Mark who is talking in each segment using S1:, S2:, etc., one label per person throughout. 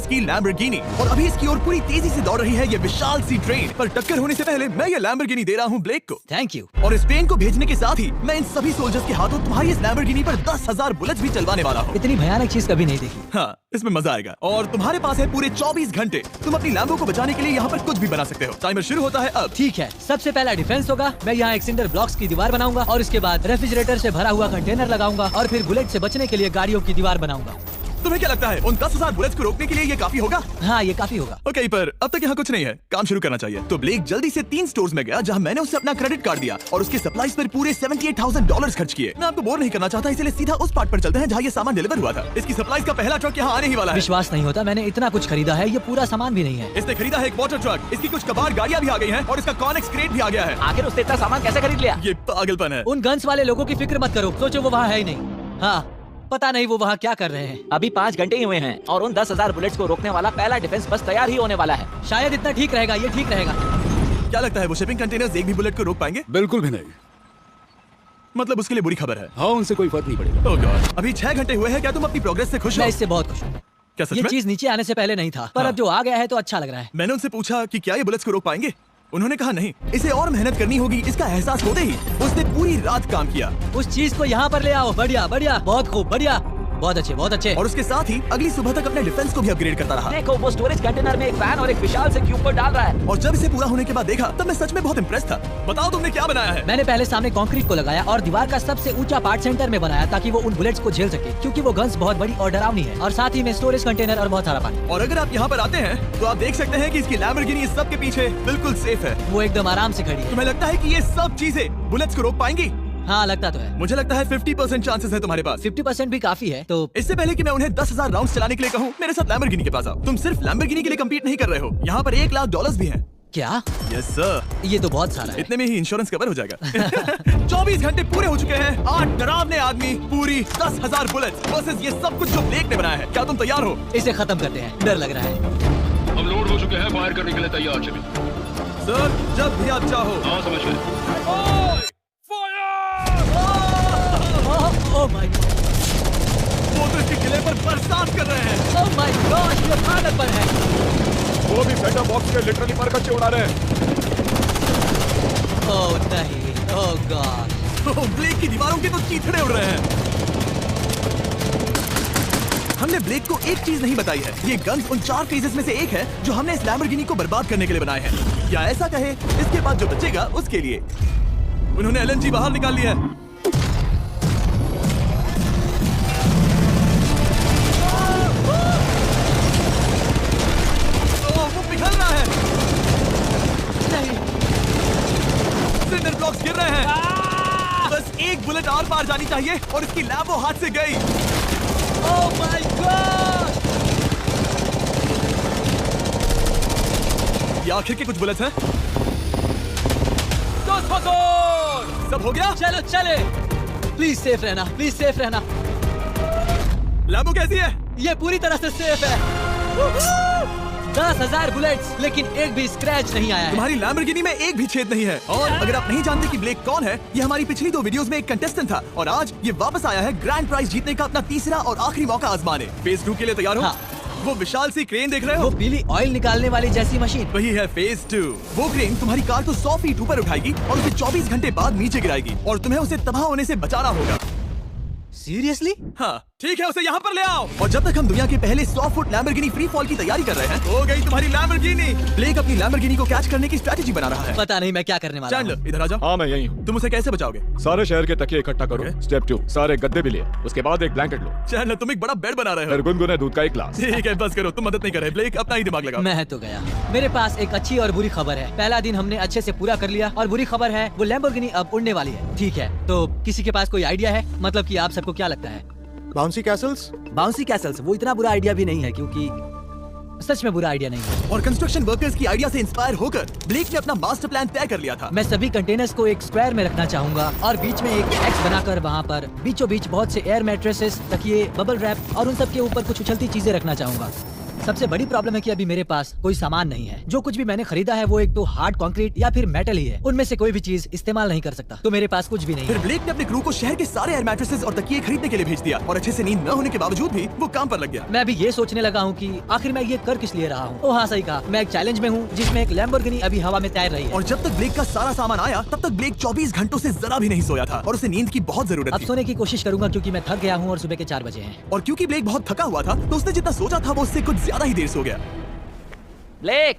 S1: Dollars की Lamborghini और अभी इसकी ओर पूरी तेजी से दौड़ रही है ये विशाल सी ट्रेन। पर टक्कर होने से पहले मैं ये लैम्बोर्गिनी दे रहा हूँ ब्लेक को।
S2: Thank you.
S1: और इस ट्रेन को भेजने के साथ ही मैं इन सभी सोल्जर्स के हाथों तुम्हारी इस लैम्बोर्गिनी पर 10,000 बुलेट्स भी चलवाने वाला हूँ।
S2: इतनी भयानक चीज कभी नहीं देखी।
S1: हाँ, इसमें मजा आएगा। और तुम्हारे पास है पूरे 24 घंटे। तुम अपनी लैम्बो को बचाने के लिए यहाँ पर कुछ भी बना सकते हो। टाइमर शुरू होता है अब।
S2: ठीक है, सबसे पहला डिफेंस होगा। मैं यहाँ एक सिंडर ब्लॉक्स की दीवार बनाऊंगा और इसके बाद रेफ्रिजरेटर से भरा हुआ कंटेनर लगाऊंगा और फिर बुलेट से बचने के लिए गाड़ियों की दीवार बनाऊंगा।
S1: तुम्हें क्या लगता है उन 10,000 बुलेट्स को रोकने के लिए ये काफी होगा?
S2: हाँ, ये काफी होगा।
S1: ओके, पर अब तक यहाँ कुछ नहीं है, काम शुरू करना चाहिए। तो ब्लेक जल्दी से 3 स्टोर्स में गया जहाँ मैंने उसे अपना क्रेडिट कार्ड दिया और उसके सप्लाईज पर पूरे $78,000 खर्च किए। मैं आपको बोर नहीं करना चाहता, इसलिए सीधा उस पार्ट पर चलते हैं जहाँ ये सामान डिलीवर हुआ था। इसकी सप्लाईज का पहला ट्रक यहाँ आने ही वाला है।
S2: विश्वास नहीं होता, मैंने इतना कुछ खरीदा है, ये पूरा सामान भी नहीं है।
S1: इसने खरीदा है एक वाटर ट्रक, इसकी कुछ कबाड़ गाड़ियाँ भी आ गई हैं और इसका कॉनेक्स क्रेट भी आ गया है।
S2: आखिर उसने इतना सामान कैसे खरीद लिया?
S1: ये पागलपन है।
S2: उन गन्स वाले लोगों की फिक्र मत करो, सोचो वो वहाँ है ही नहीं। हाँ, पता नहीं वो वहाँ क्या कर रहे हैं।
S3: अभी 5 घंटे ही हुए हैं और उन 10,000 बुलेट्स को रोकने वाला पहला डिफेंस बस तैयार ही होने वाला है।
S2: शायद इतना ठीक रहेगा, ये ठीक रहेगा।
S1: क्या लगता है वो शिपिंग कंटेनर्स एक भी बुलेट को रोक पाएंगे?
S4: बिल्कुल भी नहीं।
S1: मतलब उसके लिए बुरी खबर है।
S4: हाँ, उनसे कोई फर्क नहीं पड़ेगा।
S1: ओह गॉड, अभी 6 घंटे हुए हैं। क्या तुम अपनी प्रोग्रेस से खुश हो?
S2: मैं इससे बहुत खुश हूँ।
S1: क्या सच
S2: ये
S1: में?
S2: चीज नीचे आने से पहले नहीं था, पर
S1: हाँ।
S2: अब जो आ गया है तो अच्छा लग रहा है।
S1: मैंने उनसे पूछा कि क्या ये बुलेट्स को रोक पाएंगे। उन्होंने कहा नहीं, इसे और मेहनत करनी होगी। इसका एहसास होते ही उसने पूरी रात काम किया।
S2: उस चीज को यहाँ पर ले आओ। बढ़िया बढ़िया, बहुत खूब, बढ़िया, बहुत अच्छे, बहुत अच्छे।
S1: और उसके साथ ही अगली सुबह तक अपने डिफेंस को भी अपग्रेड करता रहा।
S3: देखो, वो स्टोरेज कंटेनर में एक फैन और एक विशाल से क्यूब को डाल रहा है।
S1: और जब इसे पूरा होने के बाद देखा तब मैं सच में बहुत इम्प्रेस था। बताओ तुमने क्या बनाया है?
S2: मैंने पहले सामने कंक्रीट को लगाया और दीवार का सबसे ऊंचा पार्ट सेंटर में बनाया ताकि वो उन बुलेट्स को झेल सके, क्योंकि वो गन्स बहुत बड़ी और डरावनी है। और साथ ही में स्टोरेज कंटेनर और बहुत सारा पानी।
S1: और अगर आप यहाँ पर आते हैं तो आप देख सकते हैं कि इसकी लैम्बोर्गिनी इस सब के पीछे बिल्कुल सेफ है।
S2: वो एकदम आराम से खड़ी है।
S1: तुम्हें लगता है कि ये सब चीजें बुलेट्स को रोक पाएंगी?
S2: हाँ, लगता तो है।
S1: मुझे लगता है 50% चांसेस है तुम्हारे पास।
S2: 50% भी काफी है। तो
S1: इससे पहले कि मैं उन्हें 10,000 राउंड्स चलाने के लिए कहूँ, मेरे साथ लैम्बोर्गिनी के पास आओ। तुम सिर्फ लैम्बोर्गिनी के लिए कम्पीट नहीं कर रहे हो, यहाँ पर $1,00,000 भी हैं।
S2: क्या?
S1: Yes sir.
S2: ये तो बहुत सारा है।
S1: इतने में ही इंश्योरेंस कवर हो जाएगा। 24 घंटे पूरे हो चुके हैं। 8 डरावने आदमी, पूरी 10,000 बुलेट्स वर्सेस ये सब कुछ जो ब्लेक ने बनाया है। क्या तुम तैयार हो?
S2: इसे खत्म करते हैं, डर लग रहा है।
S5: हम लोड हो चुके हैं, फायर करने के लिए तैयार। चलिए
S1: सर, जब भी आप चाहो।
S5: हाँ, समझ गए।
S2: ओह माय गॉड,
S1: वो तो इसके किले पर बरसात कर रहे हैं।
S2: ओह माय गॉड, ये पागल पर है।
S4: वो भी सेटअप बॉक्स के लिटरली पर कच्चे उड़ा रहे हैं।
S2: ओह नहीं, ओह गॉड।
S1: ओह, ब्लेक की दीवारों के तो चीथड़े उड़ रहे हैं। हमने ब्लेक को एक चीज नहीं बताई है, ये गन्स उन 4 फेजेस में से एक है जो हमने इस लैम्बोर्गिनी को बर्बाद करने के लिए बनाए हैं। या ऐसा कहे, इसके बाद जो बचेगा उसके लिए। उन्होंने LNG बाहर निकाल लिया है। वो पिघल रहा है।
S2: नहीं,
S1: सिंडर ब्लॉक्स गिर रहे हैं। बस एक बुलेट और पार जानी चाहिए और इसकी लैम्बो हाथ से गई।
S2: Oh my God.
S1: ये आखिर के कुछ बुलेट्स हैं।
S2: घोसफोसोर!
S1: सब हो गया?
S2: चलो चले। प्लीज सेफ रहना, प्लीज सेफ रहना।
S1: लैम्बो कैसी है?
S2: ये पूरी तरह से सेफ है। 10,000 बुलेट्स, लेकिन एक भी स्क्रैच नहीं आया है।
S1: तुम्हारी लैम्बोर्गिनी में एक भी छेद नहीं है। और अगर आप नहीं जानते कि ब्लेक कौन है, ये हमारी पिछली 2 वीडियोस में एक कंटेस्टेंट था और आज ये वापस आया है ग्रैंड प्राइज जीतने का अपना तीसरा और आखिरी मौका आजमाने। फेज 2 के लिए तैयार हो?
S2: हाँ।
S1: वो विशाल सी क्रेन देख रहे
S2: वो
S1: हो?
S2: पीली ऑयल निकालने वाली जैसी मशीन।
S1: वही है फेज 2। वो क्रेन तुम्हारी कार को 100 फीट ऊपर उठाएगी और उसे 24 घंटे बाद नीचे गिराएगी और तुम्हें उसे तबाह होने से बचाना होगा।
S2: सीरियसली?
S1: हाँ, ठीक है, उसे यहाँ पर ले आओ। और जब तक हम दुनिया के पहले 100 फुट लैम्बोर्गिनी फ्री फॉल की तैयारी कर रहे हैं, हो गई तुम्हारी लैम्बोर्गिनी। ब्लेक अपनी लैम्बोर्गिनी को कैच करने की स्ट्रेटेजी बना रहा है।
S2: पता नहीं मैं क्या करने वाला हूँ।
S1: चैंडलर, इधर आ जाओ।
S4: हाँ, मैं यही हूँ।
S1: तुम उसे कैसे बचाओगे?
S4: सारे शहर के तकिए इकट्ठा करो।
S1: Okay.
S4: स्टेप 2, सारे गद्दे भी लिए। उसके बाद एक ब्लैंकेट लो।
S1: चैंडलर, तुम एक बड़ा बेड बना रहे
S4: फिर
S1: हो।
S4: गुनगुने दूध का एक ग्लास।
S1: ठीक है, बस करो, तुम मदद नहीं कर रहे। ब्लेक, अपना ही दिमाग लगाओ।
S2: मैं तो गया। मेरे पास एक अच्छी और बुरी खबर है। पहला दिन हमने अच्छे से पूरा कर लिया और बुरी खबर है वो लैम्बोर्गिनी अब उड़ने वाली है। ठीक है, तो किसी के पास कोई आइडिया है? मतलब कि आप सबको क्या लगता है?
S6: Bouncy Castle's?
S2: बाउंसी कैसल्स वो इतना बुरा आइडिया भी नहीं है, क्योंकि सच में बुरा आइडिया नहीं है।
S1: और कंस्ट्रक्शन वर्कर्स की आइडिया से इंस्पायर होकर ब्लेक ने अपना मास्टर प्लान तय कर लिया था।
S2: मैं सभी कंटेनर्स को एक स्क्वायर में रखना चाहूंगा और बीच में एक एक्स बनाकर वहाँ पर बीचों बीच बहुत से एयर मैट्रेसेस, तकिए, बबल रैप और उन सब के ऊपर कुछ उछलती चीजें रखना चाहूंगा। सबसे बड़ी प्रॉब्लम है कि अभी मेरे पास कोई सामान नहीं है। जो कुछ भी मैंने खरीदा है वो एक तो हार्ड कंक्रीट या फिर मेटल ही है। उनमें से कोई भी चीज इस्तेमाल नहीं कर सकता, तो मेरे पास कुछ भी नहीं
S1: फिर
S2: है।
S1: ब्लेक ने अपने क्रू को शहर के सारे एयर मैट्रेसेस और तकिए खरीदने के लिए भेज दिया और अच्छे से नींद न होने के बावजूद भी वो काम पर लग गया।
S2: मैं अभी ये सोचने लगा हूँ कि आखिर मैं ये कर किस लिए रहा हूँ। हाँ सही कहा, मैं एक चैलेंज में हूँ जिसमें एक लैम्बोर्गिनी अभी हवा में तैर रही है।
S1: और जब तक ब्लेक का सारा सामान आया तब तक ब्लेक 24 घंटों से जरा भी नहीं सोया था और उसे नींद की बहुत जरूरत
S2: अब
S1: थी।
S2: सोने की कोशिश करूंगा क्योंकि मैं थक गया हूँ और सुबह के 4 बजे हैं।
S1: और क्योंकि ब्लेक बहुत थका हुआ था तो उसने जितना सोचा था वो उससे कुछ ज्यादा ही देर सो गया।
S3: ब्लेक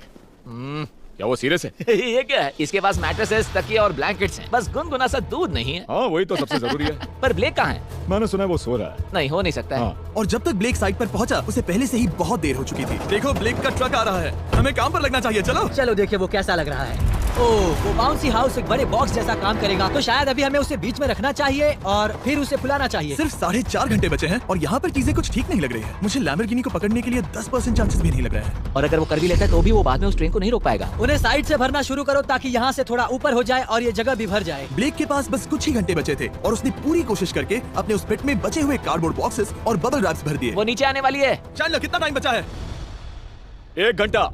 S4: क्या वो सीरियस है?
S3: ये क्या है? इसके पास मैट्रेसेस, तकिए और ब्लैंकेट्स हैं। बस गुनगुना सा दूध नहीं है।
S4: हाँ वही तो सबसे जरूरी है।
S3: पर ब्लेक कहाँ है?
S4: मैंने सुना है वो सो रहा है।
S3: नहीं, हो नहीं सकता है।
S4: हाँ।
S1: और जब तक ब्लेक साइट पर पहुंचा उसे पहले से ही बहुत देर हो चुकी थी। देखो ब्लेक का ट्रक आ रहा है, हमें काम पर लगना चाहिए। चलो
S2: चलो देखिए वो कैसा लग रहा है। ओह, वो बाउंसी हाउस एक बड़े बॉक्स जैसा काम करेगा, तो शायद अभी हमें उसे बीच में रखना चाहिए और फिर उसे फुलाना चाहिए।
S1: सिर्फ 4.5 घंटे बचे हैं और यहाँ पर चीजें कुछ ठीक नहीं लग रही है। मुझे लैम्बोर्गिनी को पकड़ने के लिए 10% चांसेस भी नहीं लग रहे हैं।
S3: और अगर वो कर भी लेता है तो भी वो बाद में उस ट्रेन को नहीं रोक पाएगा।
S2: उन्हें साइड से भरना शुरू करो ताकि यहाँ से थोड़ा ऊपर हो जाए और ये जगह भी भर जाए।
S1: ब्लेक के पास बस कुछ ही घंटे बचे थे और उसने पूरी कोशिश करके अपने उस पिट में बचे हुए कार्डबोर्ड बॉक्सेस और बबल रैप्स भर दिए।
S3: वो नीचे आने वाली है।
S1: चलो कितना टाइम बचा है?
S4: 1 घंटा।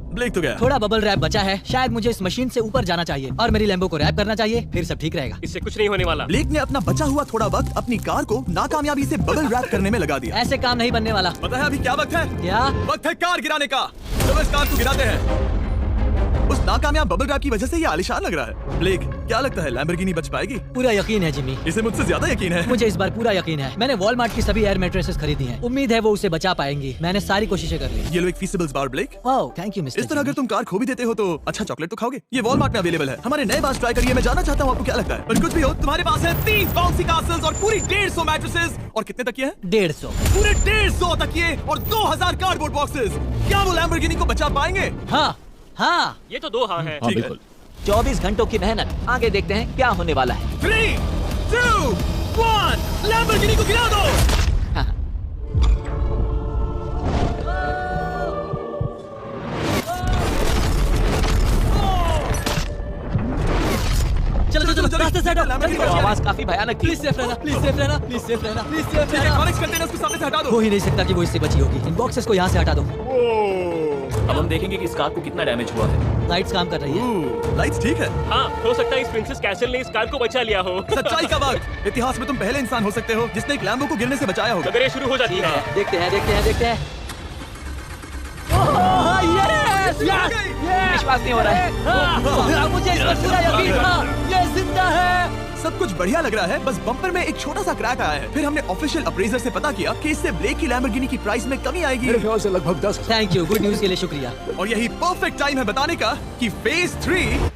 S1: ब्लेक तो गया।
S2: थोड़ा बबल रैप बचा है, शायद मुझे इस मशीन से ऊपर जाना चाहिए और मेरी लैम्बो को रैप करना चाहिए, फिर सब ठीक रहेगा।
S6: इससे कुछ नहीं होने वाला।
S1: ब्लेक ने अपना बचा हुआ थोड़ा वक्त अपनी कार को नाकामयाबी से बबल रैप करने में लगा दिया।
S2: ऐसे काम नहीं बनने वाला।
S1: पता है अभी क्या वक्त है?
S2: क्या?
S1: वक्त है कार गिराने का। चलो इस कार को गिराते हैं। उस नाकामयाब बबल रैप की वजह से ये आलीशान लग रहा है। ब्लेक क्या लगता है लैम्बोर्गिनी बच पाएगी?
S2: पूरा यकीन है जिमी,
S1: इसे मुझसे ज्यादा यकीन है।
S2: मुझे इस बार पूरा यकीन है। मैंने वॉलमार्ट की सभी एयर मैट्रेसेस खरीदी हैं। उम्मीद है वो उसे बचा पाएंगी। मैंने सारी कोशिशें कर ली।
S1: ये लो एक फीसिबल्स बार ब्लेक।
S2: Wow, thank you mister.
S1: इस तरह अगर तुम कार खो भी देते हो तो अच्छा चॉकलेट तो खाओगे। ये वॉलमार्ट में अवेलेबल है। हमारे नए बार ट्राई करिए। मैं जानना चाहता हूँ आपको क्या लगता है। पर कुछ भी हो तुम्हारे पास है 3 बाउंसी कास्टल्स और पूरी 150 मैट्रेसेस और कितने तकिए हैं?
S2: 150।
S1: पूरे 150 तकिए और 2000 कार्डबोर्ड बॉक्सेस। क्या वो लैम्बोर्गिनी को बचा पाएंगे?
S2: हाँ हाँ।
S6: ये तो 2 हाँ है।
S4: हाँ
S1: ठीक है।
S4: बिल्कुल।
S3: 24 घंटों की मेहनत, आगे देखते हैं क्या होने वाला है।
S1: 3, 2, 1 लैम्बोर्गिनी को गिरा दो।
S2: चलो चलो चलो, रास्ते से हटो, जल्दी
S3: वो
S2: करो।
S3: आवाज काफी भयानक थी।
S2: प्लीज सेफ रहना, प्लीज सेफ रहना, प्लीज सेफ रहना, प्लीज सेफ रहना।
S1: इलेक्ट्रॉनिक्स कंटेनर्स को सामने से हटा
S2: हो
S1: दो।
S2: ही नहीं सकता कि वो इससे बची होगी। इन बॉक्सेस को यहाँ से हटा दो।
S6: अब हम देखेंगे कि इस कार को कितना डैमेज हुआ है।
S2: लाइट्स काम कर रही है।
S1: लाइट्स ठीक है।
S6: हाँ, हो सकता है इस प्रिंसेस कैसल ने इस कार को बचा लिया हो।
S1: सच्चाई का वक्त। इतिहास में तुम पहले इंसान हो सकते हो जिसने एक लैम्बो को गिरने से बचाया होगा।
S6: खबरें शुरू हो जाती है।
S2: देखते हैं देखते हैं देखते हैं। ओह, yes, yes, yes,
S3: विश्वास नहीं हो रहा है।
S2: हाँ, मुझे इस पर पूरा यकीन था। ये जिंदा है।
S1: सब कुछ बढ़िया लग रहा है, बस बम्पर में एक छोटा सा क्रैक आया है। फिर हमने ऑफिशियल अप्रेजर से पता किया कि इससे ब्लेक की लैम्बोर्गिनी की प्राइस में कमी आएगी।
S4: मेरे ख्याल से लगभग 10।
S2: थैंक यू, गुड न्यूज के लिए शुक्रिया।
S1: और यही परफेक्ट टाइम है बताने का कि फेज 3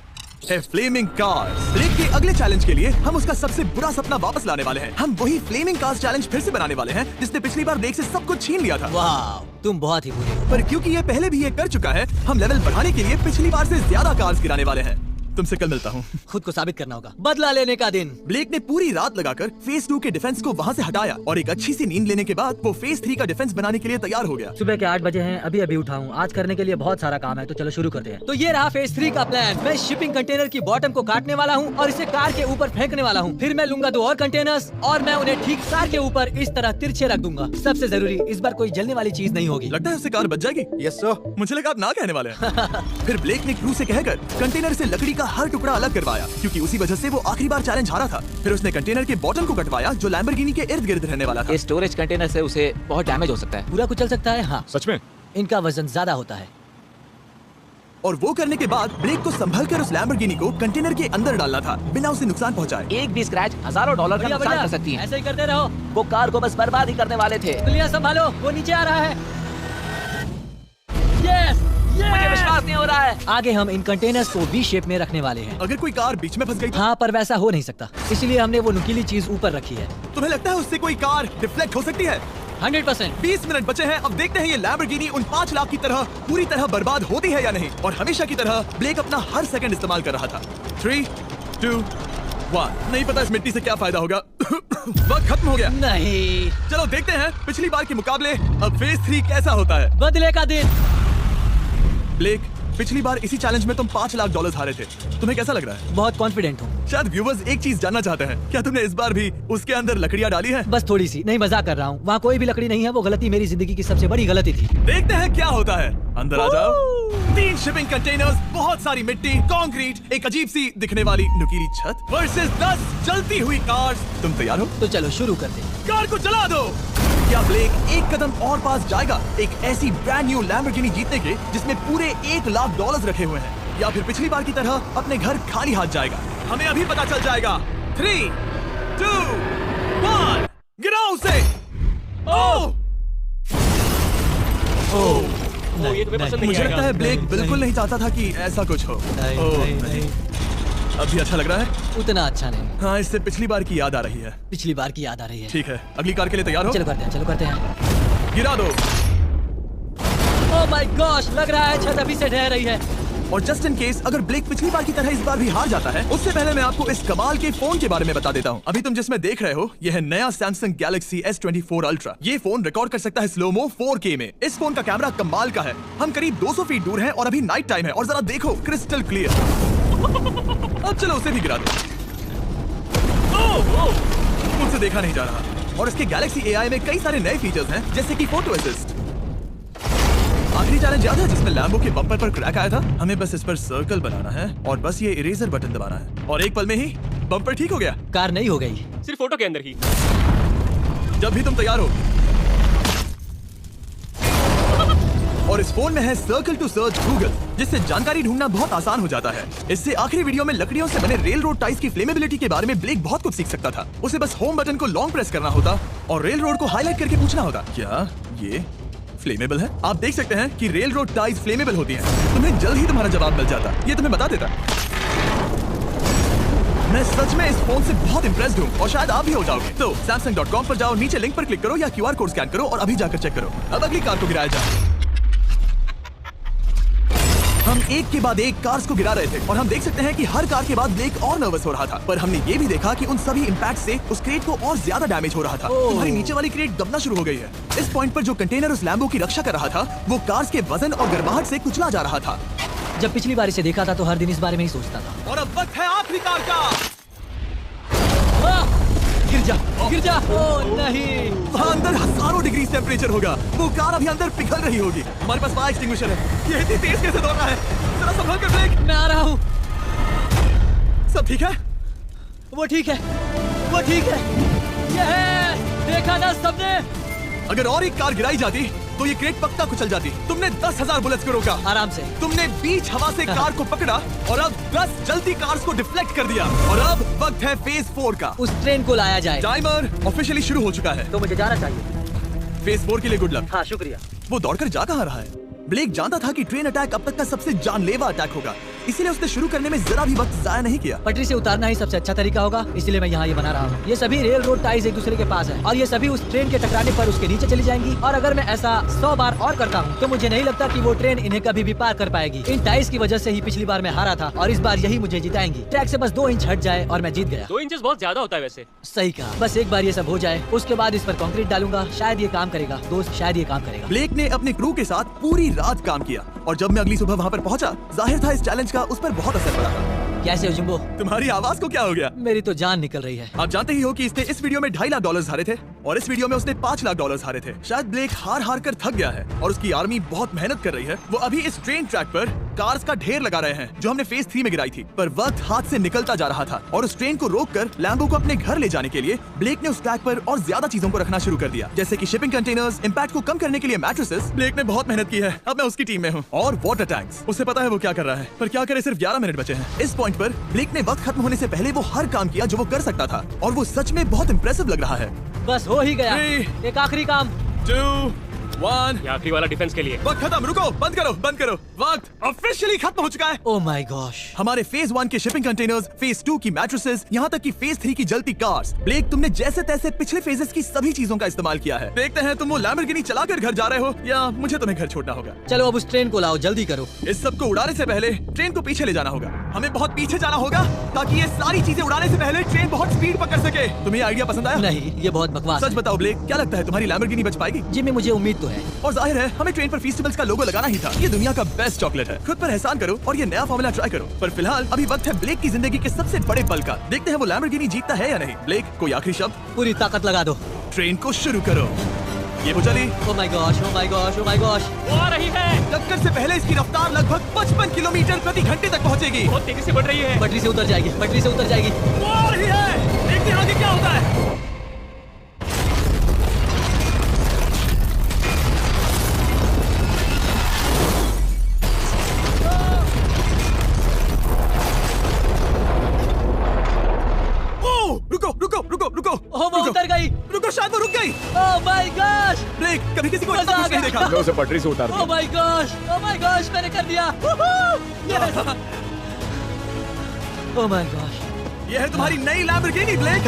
S1: है फ्लेमिंग कार्स। ब्लेक के अगले चैलेंज के लिए हम उसका सबसे बुरा सपना वापस लाने वाले हैं। हम वही फ्लेमिंग कार्स चैलेंज फिर से बनाने वाले हैं जिसने पिछली बार ब्लेक से सब कुछ छीन लिया था।
S2: वाह, तुम बहुत ही बुरे हो।
S1: पर क्योंकि ये पहले भी ये कर चुका है, हम लेवल बढ़ाने के लिए पिछली बार से ज्यादा कार्स गिराने वाले हैं। तुमसे कल मिलता हूँ।
S2: खुद को साबित करना होगा। बदला लेने का दिन।
S1: ब्लेक ने पूरी रात लगाकर फेज 2 के डिफेंस को वहाँ से हटाया और एक अच्छी सी नींद लेने के बाद वो फेज 3 का डिफेंस बनाने के लिए तैयार हो गया।
S2: सुबह के 8 बजे हैं, अभी अभी उठा हूँ। आज करने के लिए बहुत सारा काम है, तो चलो शुरू करते हैं। तो ये रहा फेज 3 का प्लान। मैं शिपिंग कंटेनर की बॉटम को काटने वाला हूँ और इसे कार के ऊपर फेंकने वाला हूँ। फिर मैं लूंगा 2 और कंटेनर्स और मैं उन्हें ठीक कार के ऊपर इस तरह तिरछे रख दूंगा। सबसे जरूरी, इस बार कोई जलने वाली चीज नहीं होगी।
S1: लगता है उससे कार बच जाएगी।
S4: Yes sir.
S1: मुझे लगा आप ना कहने वाले हैं। फिर ब्लेक ने क्रू से कहकर कंटेनर से लकड़ी का हर टुकड़ा अलग करवाया क्योंकि उसी वजह से वो आखिरी बार चैलेंज हारा था। फिर उसने कंटेनर के बॉटम को कटवाया जो लैम्बोर्गिनी के इर्द गिर्द रहने वाला था।
S3: इस स्टोरेज कंटेनर से उसे बहुत डैमेज हो सकता है।
S2: पूरा कुचल सकता है। हाँ,
S4: सच में?
S2: इनका वजन ज्यादा होता है।
S1: और वो करने के बाद ब्लेक को संभल कर उस लैम्बोर्गिनी को कंटेनर के अंदर डालना था बिना उसे नुकसान पहुंचाए।
S3: एक भी स्क्रैच हजारों डॉलर का
S2: बढ़िया,
S3: नुकसान
S2: बढ़िया।
S3: कर सकती है।
S2: ऐसे ही करते रहो।
S3: वो कार को बस बर्बाद ही करने वाले थे।
S2: दुनिया संभालो, वो नीचे आ रहा है। यस,
S3: मुझे विश्वास नहीं हो रहा है।
S2: आगे हम इन कंटेनर्स को वी शेप में रखने वाले हैं।
S1: अगर कोई कार बीच में फंस गई तो
S2: हाँ, पर वैसा हो नहीं सकता, इसलिए हमने वो नुकीली चीज ऊपर रखी है।
S1: तुम्हें लगता है उससे कोई कार डिफ्लेक्ट हो सकती है?
S2: 100%।
S1: 20 मिनट बचे हैं। अब देखते हैं ये लैम्बोर्गिनी उन 5 लाख की तरह पूरी तरह बर्बाद होती है या नहीं। और हमेशा की तरह ब्लेक अपना हर सेकंड इस्तेमाल कर रहा था। 3, 2, 1। नहीं पता इस मिट्टी से क्या फायदा होगा। वक्त खत्म हो गया।
S2: नहीं,
S1: चलो देखते हैं पिछली बार के मुकाबले अब फेज 3 कैसा होता है।
S2: बदले का दिन।
S1: ब्लेक, पिछली बार इसी चैलेंज में तुम $5 लाख हारे थे। तुम्हें कैसा लग रहा है?
S2: बहुत कॉन्फिडेंट हूँ।
S1: शायद व्यूवर्स एक चीज जानना चाहते हैं, क्या तुमने इस बार भी उसके अंदर लकड़ियाँ डाली हैं?
S2: बस थोड़ी सी, नहीं मजाक कर रहा हूँ। वहाँ कोई भी लकड़ी नहीं है, वो गलती मेरी जिंदगी की सबसे बड़ी गलती थी।
S1: देखते हैं क्या होता है। अंदर आ जाओ। 3 शिपिंग कंटेनर्स, बहुत सारी मिट्टी, कंक्रीट, एक अजीब सी दिखने वाली नुकीली छत वर्सेस 10 जलती हुई कार्स। तुम तैयार हो?
S2: तो चलो शुरू करते हैं।
S1: कार को चला दो। क्या ब्लेक एक कदम और पास जाएगा एक ऐसी ब्रांड न्यू लैम्बोर्गिनी जीतने के जिसमें पूरे $1 लाख रखे हुए हैं, या फिर पिछली बार की तरह अपने घर खाली हाथ जाएगा? हमें अभी पता चल जाएगा। 3, 2, 1, गिराओ उसे। ओह
S6: ये तुम्हें पसंद नहीं
S1: मुझे
S6: आएगा।
S1: लगता है ब्लेक बिल्कुल नहीं चाहता था कि ऐसा कुछ हो।
S2: नहीं।
S1: अभी अच्छा लग रहा है?
S2: उतना अच्छा नहीं।
S1: हाँ, इससे पिछली बार की याद आ रही है।
S2: पिछली बार की याद आ रही है।
S1: ठीक है, अगली कार के लिए तैयार हो?
S2: चलो करते हैं।
S1: गिरा दो।
S2: ओह माय गॉश, लग रहा है छत अभी से ढह रही है।
S1: और जस्ट इन केस अगर ब्लेक पिछली बार की तरह इस बार भी हार जाता है, उससे पहले मैं आपको इस कमाल के फोन के बारे में बता देता हूँ। अभी तुम जिसमें देख रहे हो, यह है नया Samsung Galaxy S24 Ultra। ये फोन रिकॉर्ड कर सकता है स्लोमो 4K में। इस फोन का कैमरा कमाल का है। हम करीब 200 फीट दूर हैं और अभी नाइट टाइम है, और जरा देखो, क्रिस्टल क्लियर। अब चलो उसे भी गिरा दो। मुझसे देखा नहीं जा रहा। और इसके Galaxy AI में कई सारे नए फीचर्स हैं, जैसे कि फोटो असिस्ट। आखिरी चैलेंज याद है जिसमें लैम्बो के बम्पर पर क्रैक आया था? हमें बस इस पर सर्कल बनाना है और बस ये इरेजर बटन दबाना है, और एक पल में ही बम्पर ठीक हो गया।
S2: कार नहीं हो गई,
S6: सिर्फ फोटो के अंदर ही।
S1: जब भी तुम तैयार हो। और इस फोन में है सर्कल टू सर्च गूगल, जिससे जानकारी ढूंढना बहुत आसान हो जाता है। इससे आखिरी वीडियो में लकड़ियों से बने रेल रोड टाइज की फ्लेमेबिलिटी के बारे में ब्लेक बहुत कुछ सीख सकता था। उसे बस होम बटन को लॉन्ग प्रेस करना होता और रेल रोड को हाईलाइट करके पूछना होता, क्या ये फ्लेमेबल है? आप देख सकते हैं कि रेल रोड टाइज फ्लेमेबल होती हैं। तुम्हें जल्द ही तुम्हारा जवाब मिल जाता। ये तुम्हें बता देता। मैं सच में इस फोन से बहुत इम्प्रेस्ड हूँ, और शायद आप भी हो जाओगे। तो Samsung.com पर जाओ, नीचे लिंक पर क्लिक करो या QR कोड स्कैन करो और अभी जाकर चेक करो। अब अगली कार को गिराया जाए। हम एक के बाद एक कार्स को गिरा रहे थे, और हम देख सकते हैं कि हर कार के बाद ब्लेक और नर्वस हो रहा था। पर हमने ये भी देखा कि उन सभी इम्पैक्ट से उस क्रेट को और ज्यादा डैमेज हो रहा था। तुम्हारी नीचे वाली क्रेट दबना शुरू हो गई है। इस पॉइंट पर जो कंटेनर उस लैम्बो की रक्षा कर रहा था, वो कार्स के वजन और गर्माहट से कुचला जा रहा था।
S2: जब पिछली बार इसे देखा था तो हर दिन इस बारे में ही सोचता था।
S1: और अब वक्त है आखिरी कार का।
S2: गिर जा। ओह नहीं।
S1: वहाँ अंदर हजारों डिग्री टेम्परेचर होगा। वो कार अभी अंदर पिघल रही होगी। हमारे पास फायर एक्सटिंग्विशर है। ये इतनी तेज कैसे दौड़ रहा है? जरा संभल कर ब्रेक।
S2: मैं आ रहा हूँ।
S1: सब ठीक है?
S2: वो ठीक है। ये है, देखा ना सबने?
S1: अगर और एक कार गिराई जाती तो ये क्रेट पक्का कुचल जाती। तुमने 10,000 बुलेट्स को रोका।
S2: आराम से।
S1: तुमने बीच हवा से कार को पकड़ा और अब 10 जलती कार्स को डिफ्लेक्ट कर दिया। और अब वक्त है फेज 4 का।
S2: उस ट्रेन को लाया जाए।
S1: टाइमर ऑफिशियली शुरू हो चुका है।
S2: तो मुझे जाना चाहिए।
S1: फेज 4 के लिए गुड लक।
S2: हाँ शुक्रिया।
S1: वो दौड़कर जा कहाँ रहा है? ब्लेक जानता था कि ट्रेन अटैक अब तक का सबसे जानलेवा अटैक होगा, इसीलिए उसने शुरू करने में जरा भी वक्त जाया नहीं किया।
S2: पटरी से उतारना ही सबसे अच्छा तरीका होगा, इसलिए मैं यहाँ ये बना रहा हूँ। ये सभी रेल रोड टाइज एक दूसरे के पास है, और ये सभी उस ट्रेन के टकराने पर उसके नीचे चली जाएंगी। और अगर मैं ऐसा 100 बार और करता हूँ तो मुझे नहीं लगता कि वो ट्रेन इन्हें कभी भी पार कर पाएगी। इन टाइज की वजह से ही पिछली बार मैं हारा था, और इस बार यही मुझे जिताएंगी। ट्रैक से बस 2 इंच हट जाए और मैं जीत गया।
S6: 2 इंचेस बहुत ज्यादा होता है वैसे।
S2: सही कहा। बस एक बार ये सब हो जाए, उसके बाद इस पर कंक्रीट डालूंगा। शायद ये काम करेगा दोस्त, शायद ये काम करेगा।
S1: ब्लेक ने अपने क्रू के साथ पूरी रात काम किया, और जब मैं अगली सुबह वहाँ पर पहुँचा, जाहिर था इस चैलेंज का उस पर बहुत असर पड़ा था।
S2: कैसे हो जिम्बो?
S1: तुम्हारी आवाज को क्या हो गया?
S2: मेरी तो जान निकल रही है।
S1: आप जानते ही हो कि इसने इस वीडियो में $2.5 लाख हारे थे, और इस वीडियो में उसने $5 लाख हारे थे। शायद ब्लेक हार कर थक गया है, और उसकी आर्मी बहुत मेहनत कर रही है। वो अभी इस ट्रेन ट्रैक पर कार्स का ढेर लगा रहे हैं, जो हमने फेज 3 में गिराई थी। पर वक्त हाथ से निकलता जा रहा था, और उस ट्रेन को रोककर लैम्बो को अपने घर ले जाने के लिए ब्लेक ने उस ट्रैक पर और ज्यादा चीजों को रखना शुरू कर दिया, जैसे कि शिपिंग कंटेनर्स, इम्पैक्ट को कम करने के लिए मैट्रेसेस। ब्लेक ने बहुत मेहनत की है, अब मैं उसकी टीम में हूँ। और वाटर टैंक्स। उसे पता है वो क्या कर रहा है, पर क्या करे, सिर्फ 11 मिनट बचे हैं। इस पॉइंट पर ब्लेक ने वक्त खत्म होने से पहले वो हर काम किया जो वो कर सकता था, और वो सच में बहुत इंप्रेसिव लग रहा है।
S2: बस हो ही गया।
S1: 3,
S2: एक आखिरी काम।
S1: 2, 1।
S6: ये आखिरी वाला डिफेंस के लिए।
S1: वक्त खत्म। रुको, बंद करो। वक्त ऑफिशियली खत्म हो चुका है।
S2: Oh my gosh.
S1: हमारे फेज 1 के शिपिंग कंटेनर्स, फेज 2 की मैट्रेसेस, यहाँ तक कि फेज 3 की जलती कार्स। ब्लेक, तुमने जैसे तैसे पिछले फेजेस की सभी चीजों का इस्तेमाल किया है। देखते हैं तुम वो लैम्बोर्गिनी चलाकर घर जा रहे हो, या मुझे तुम्हें घर छोड़ना होगा।
S2: चलो अब उस ट्रेन को लाओ, जल्दी करो।
S1: इस सब को उड़ाने से पहले ट्रेन को पीछे ले जाना होगा। हमें बहुत पीछे जाना होगा, ताकि ये सारी चीजें उड़ाने से पहले ट्रेन बहुत स्पीड पकड़ सके। तुम्हें आइडिया पसंद आया?
S2: नहीं, ये बहुत बकवास
S1: सच
S2: है।
S1: बताओ ब्लेक, क्या लगता है तुम्हारी लैम्बोर्गिनी बच पाएगी?
S2: जिम्मी, मुझे उम्मीद तो है।
S1: और जाहिर है हमें ट्रेन पर फेस्टिवल्स का लोगो लगाना ही था। ये दुनिया का बेस्ट चॉकलेट है। खुद पर एहसान करो और ये नया फॉर्मूला ट्राई करो। पर फिलहाल अभी वक्त है ब्लेक की जिंदगी के सबसे बड़े पल का। देखते हैं वो लैम्बोर्गिनी जीतता है या नहीं। ब्लेक, कोई आखिरी शब्द?
S2: पूरी ताकत लगा दो।
S1: ट्रेन को शुरू करो। ये वो चली।
S2: Oh my gosh, oh my gosh, oh my gosh.
S3: वो आ रही है।
S1: टक्कर से पहले इसकी रफ्तार लगभग 55 किलोमीटर प्रति घंटे तक पहुंचेगी।
S3: बहुत तेजी से बढ़ रही है।
S2: पटरी से उतर जाएगी, पटरी से उतर जाएगी।
S1: वो आ रही है। देखते हैं आगे क्या होता है।
S2: ओह वो उतर गई।
S1: रुको, शायद वो रुक गई।
S2: Oh my gosh.
S1: ब्रेक, कभी किसी को इतना
S2: मजा आ
S1: कुछ नहीं
S2: गया।
S1: देखा।
S4: लो उसे पटरी से उतार
S2: ओह
S4: दो।
S2: My gosh, oh my gosh, मैंने कर दिया। यस। Oh my gosh.
S1: ये है तुम्हारी नई लैम्बोर्गिनी ब्लेक।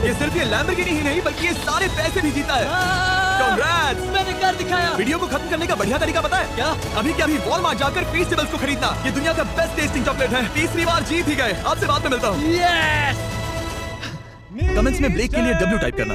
S1: ये सिर्फ ये लैम्बोर्गिनी ही नहीं बल्कि ये सारे पैसे भी जीता है। Congrats!
S2: मैंने कर दिखाया।
S1: वीडियो को खत्म करने का बढ़िया तरीका पता है
S2: क्या?
S1: अभी के अभी वॉलमार्ट जाकर फेस्टिवल्स को खरीदना। ये दुनिया का बेस्ट टेस्टिंग चॉकलेट है। तीसरी बार जीत ही गए। आपसे बाद में मिलता हूँ।
S2: यस।
S1: कमेंट्स में ब्लेक के लिए W टाइप करना।